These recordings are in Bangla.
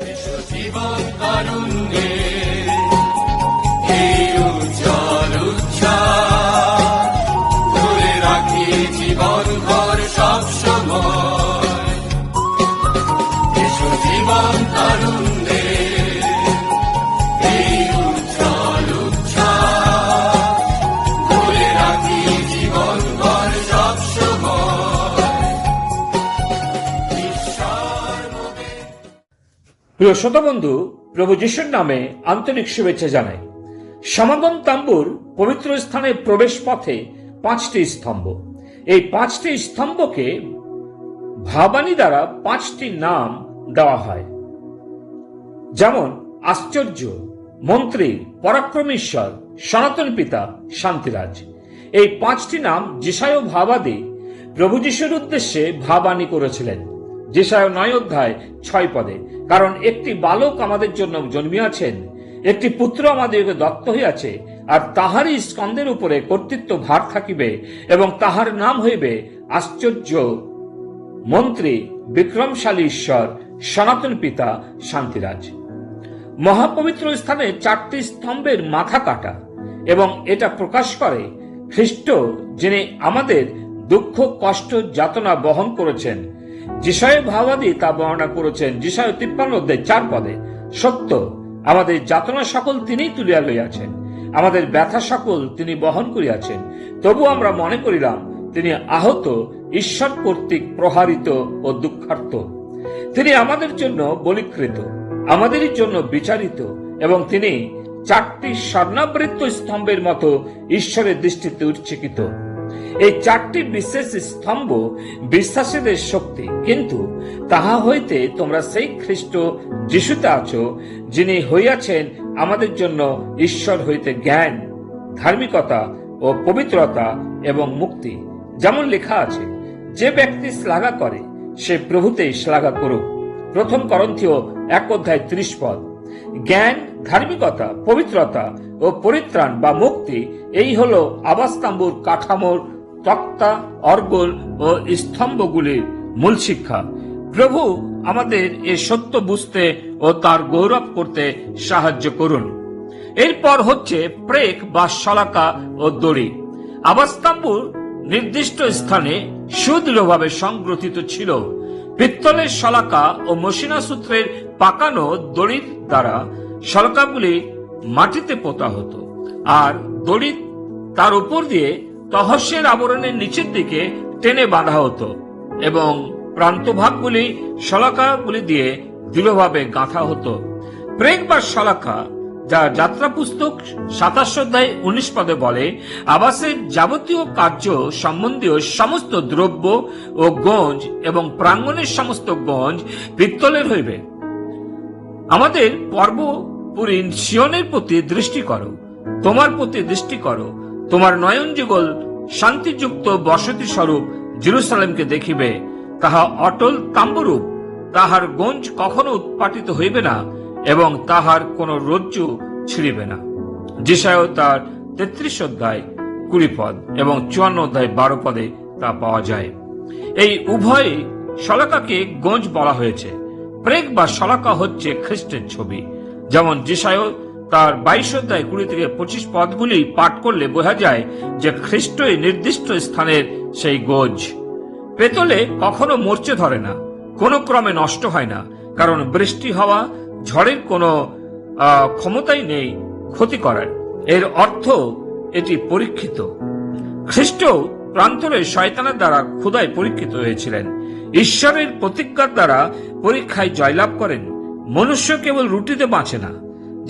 জীবন তারুণ্যে এই উজ্জ্বল উচ্ছ্বাস ধরে রাখি জীবন ভর সব সময়। এসো জীবন তারুণ্যে এই উজ্জ্বল উচ্ছ্বাস ধরে রাখি জীবন ভর সব সময়। প্রিয় শ্রোতাবন্ধু, প্রভু যিশুর নামে আন্তরিক শুভেচ্ছা জানাই। সমাগম তাম্বুর পবিত্র স্থানে প্রবেশ পথে 5টি স্তম্ভ। এই 5টি স্তম্ভকে ভাবানী দ্বারা 5টি নাম দেওয়া হয়, যেমন আশ্চর্য, মন্ত্রী, পরাক্রমেশ্বর, সনাতন পিতা, শান্তিরাজ। এই 5টি নাম যেশায়া ভাবাদী প্রভু যিশুর উদ্দেশ্যে ভাবানী করেছিলেন। যেশায়া 9 অধ্যায় 6 পদে, কারণ একটি বালক আমাদের জন্য জন্মিয়াছেন, একটি পুত্র আমাদেরকে দত্ত হইয়াছে, আর তাহারই স্কন্ধের উপরে কর্তৃত্ব ভার থাকিবে, এবং তাহার নাম হইবে আশ্চর্য, মন্ত্রী, বিক্রমশালী ঈশ্বর, সনাতন পিতা, শান্তিরাজ। মহাপবিত্র স্থানে 4টি স্তম্ভের মাথা কাটা, এবং এটা প্রকাশ করে খ্রিস্ট যিনি আমাদের দুঃখ, কষ্ট, যাতনা বহন করেছেন। যেশায়া ভাবাদী তা বর্ণনা করেছেন যেশায়া 53 অধ্যায় 4 পদে, সত্য, আমাদের যাতনা সকল তিনিই তুলিয়া লইয়াছেন, আমাদের ব্যথা সকল তিনি বহন করিয়াছেন। তবু আমরা মনে করিলাম তিনি আহত, ঈশ্বর কর্তৃক প্রহারিত ও দুঃখার্ত। তিনি আমাদের জন্য বলিকৃত, আমাদেরই জন্য বিচারিত, এবং তিনি 4টি স্বর্ণাবৃত স্তম্ভের মতো ঈশ্বরের দৃষ্টিতে উচ্চকিত। এই 4টি বিশেষ স্তম্ভ বিশ্বাসীদের শক্তি, কিন্তু তাহা হইতে তোমরা সেই খ্রিস্ট যিশুতে আছো, যিনি হইয়াছেন আমাদের জন্য ঈশ্বর হইতে জ্ঞান, ধার্মিকতা ও পবিত্রতা এবং মুক্তি। যেমন লেখা আছে, যে ব্যক্তি শ্লাঘা করে সে প্রভুতেই শ্লাঘা করুক। 1 করন্থীয় 1 অধ্যায় 30 পদ। জ্ঞান, ধার্মিকতা, পবিত্রতা ও পরিত্রাণ বা মুক্তি, এই হলো আবাসতাম্বুর কাঠামোর তক্তা, অর্গল ও স্তম্ভগুলির মূল শিক্ষা। প্রভু আমাদের এ সত্য বুঝতে ও তার গৌরব করতে সাহায্য করুন। এরপর হচ্ছে প্রেক বা শলাকা ও দড়ি। আবাসতাম্বুর নির্দিষ্ট স্থানে সুদৃঢ়ভাবে সংগ্রথিত ছিল। পিত্তলের শলাকা ও মসিনা সূত্রের পাকানো দড়ির দ্বারা শলাকাগুলি মাটিতে পোতা হতো, আর দড়ি তার উপর দিয়ে তহস্যের আবরণের নিচের দিকে টেনে বাঁধা হতো, এবং প্রান্তভাগগুলি শলাকাগুলি দিয়ে দৃঢ়ভাবে গাঁথা হতো। প্রেক বা শলাকা, যা যাত্রা পুস্তক 27 অধ্যায় 19 পদে বলে, আবাসের যাবতীয় কার্য সম্বন্ধীয় সমস্ত দ্রব্য ও গঞ্জ এবং প্রাঙ্গণের সমস্ত গঞ্জ পিত্তলের হইবে। আমাদের পর্বপুরী সিয়নের প্রতি দৃষ্টি করো, তোমার প্রতি দৃষ্টি করো, তোমার নয়ন যুগল শান্তিযুক্ত বসতি স্বরূপ জেরুসালেমকে দেখিবে। তাহা অটল তাম্বুরূপ, তাহার গঞ্জ কখনো উৎপাটিত হইবে না, এবং তাহার কোন রজ্জু ছিঁড়িবে না। যেশায়া তার 33 অধ্যায় 20 পদ এবং 54 অধ্যায় 12 পদে তা পাওয়া যায়। এই উভয় শলাকাকে গঞ্জ বলা হয়েছে। প্রেক বা শলাকা হচ্ছে খ্রিস্টের ছবি। যেমন যেশায়া তার 22 অধ্যায় 20 থেকে 25 পদগুলি পাঠ করলে বোঝা যায় যে খ্রিস্টই নির্দিষ্ট স্থানের সেই গজ। পেতলে কখনো মরচে ধরে না, কোনো ক্রমে নষ্ট হয় না, কারণ বৃষ্টি হওয়া, ঝড়ের কোনো ক্ষমতাই নেই ক্ষতি করার। এর অর্থ এটি পরীক্ষিত। খ্রিস্ট প্রান্তরে শয়তানের দ্বারা ক্ষুধায় পরীক্ষিত হয়েছিলেন, ঈশ্বরের প্রতিজ্ঞার দ্বারা পরীক্ষায় জয়লাভ করেন। মনুষ্য কেবল রুটিতে বাঁচে না,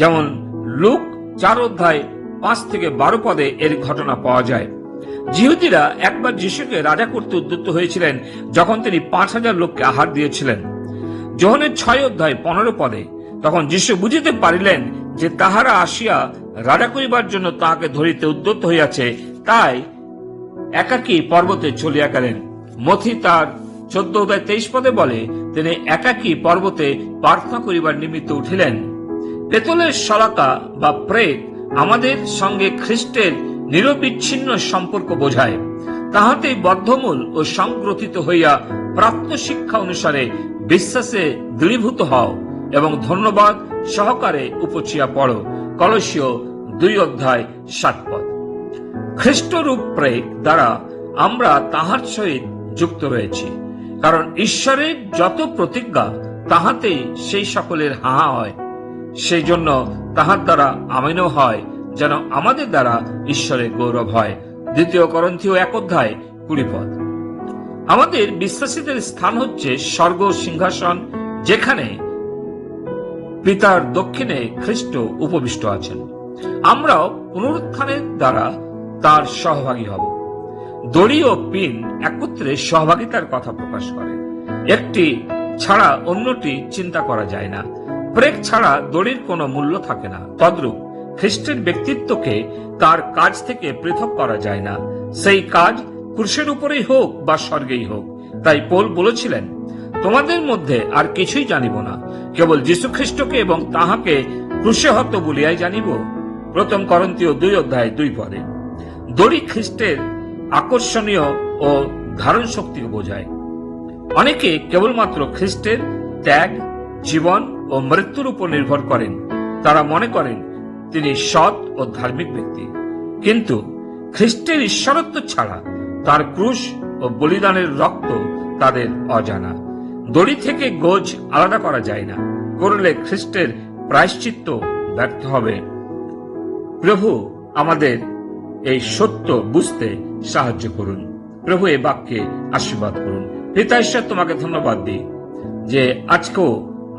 যেমন লুক 4 অধ্যায় 5 থেকে 12 পদে এর ঘটনা পাওয়া যায়। জিহুদীরা একবার যিশুকে রাজা করতে উদ্যত হয়েছিলেন যখন তিনি 5000 লোককে আহার দিয়েছিলেন। যোহনের 6 অধ্যায় 15 পদে, তখন যিশু বুঝিতে পারিলেন যে তাহারা আসিয়া রাজা করিবার জন্য তাহাকে ধরিতে উদ্যত হইয়াছে, তাই একাকী পর্বতে চলিয়া গেলেন। মথি তার 14 অধ্যায় 23 পদে বলে, তিনি একাকী পর্বতে প্রার্থনা করিবার নিমিত্ত উঠিলেন। পেতলের শলাকা বা প্রেক আমাদের সঙ্গে খ্রিস্টের নিরবিচ্ছিন্ন সম্পর্ক বোঝায়। তাহাতেই বদ্ধমূল ও সংগ্রথিত হইয়া প্রাপ্ত শিক্ষা অনুসারে বিশ্বাসে দৃঢ়ীভূত হও এবং ধন্যবাদ সহকারে উপচিয়া পড়ো। কলসীয় 2:7। খ্রিস্টরূপ প্রেম দ্বারা আমরা তাহার সহিত যুক্ত রয়েছি, কারণ ঈশ্বরের যত প্রতিজ্ঞা তাহাতেই সেই সকলের হাহা হয়। সেই জন্য তাহার দ্বারা আমিনও হয়, যেন আমাদের দ্বারা ঈশ্বরের গৌরব হয়। 2 করন্থীয় 1:20। আমাদের বিশ্বাসীদের স্থান হচ্ছে স্বর্গ সিংহাসন, যেখানে পিতার দক্ষিণে খ্রিস্ট উপবিষ্ট আছেন। আমরাও পুনরুত্থানের দ্বারা তার সহভাগী হব। দড়ি ও পিন একত্রে সহভাগিতার কথা প্রকাশ করে। একটি ছাড়া অন্যটি চিন্তা করা যায় না। প্রেক ছাড়া দড়ির কোনো মূল্য থাকে না। তদ্রূপ খ্রিস্টের ব্যক্তিত্বকে তার কাজ থেকে পৃথক করা যায় না, সেই কাজ ক্রুশের উপরেই হোক বা স্বর্গেই হোক। তাই পৌল বলেছিলেন, তোমাদের মধ্যে আর কিছুই জানিব না, কেবল যীশু খ্রিস্টকে এবং তাহাকে ক্রুশে হত বলিয়াই জানিব। 1 করন্থীয় 2:2। দড়ি খ্রিস্টের আকর্ষণীয় ও ধারণ শক্তিকে বোঝায়। অনেকে কেবলমাত্র খ্রিস্টের ত্যাগ, জীবন ও মৃত্যুর উপর নির্ভর করেন। তারা মনে করেন তিনি সৎ ও ধার্মিক ব্যক্তি, কিন্তু খ্রিস্টের ঈশ্বরত্ব ছাড়া তার ক্রুশ ও বলিদানের রক্ত তাদের অজানা। দড়ি থেকে গোজ আলাদা করা যায় না, করলে খ্রিস্টের প্রায়শ্চিত্ত ব্যর্থ হবে। প্রভু আমাদের এই সত্য বুঝতে সাহায্য করুন। প্রভু এই বাক্যে আশীর্বাদ করুন। পিতা ঈশ্বর, তোমাকে ধন্যবাদ দিই যে আজকেও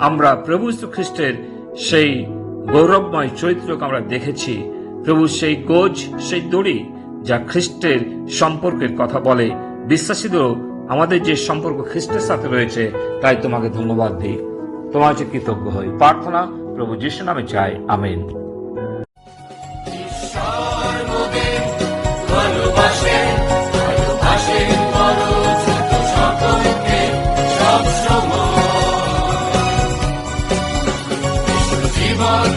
আমরা প্রভু যীশু খ্রিস্টের সেই গৌরবময় চরিত্রকে আমরা দেখেছি। প্রভু, সেই গোজ, সেই দড়ি যা খ্রিস্টের সম্পর্কের কথা বলে, বিশ্বাসীদেরও আমাদের যে সম্পর্ক খ্রিস্টের সাথে রয়েছে, তাই তোমাকে ধন্যবাদ দিই। তোমার যে কৃতজ্ঞ হই। প্রার্থনা প্রভু যিশু নামে চাই, আমেন। ঈশ্বর মোদের ভালোবাসেন, ভালোবাসেন বড় ছোট সকলকে সবসময়। জীবন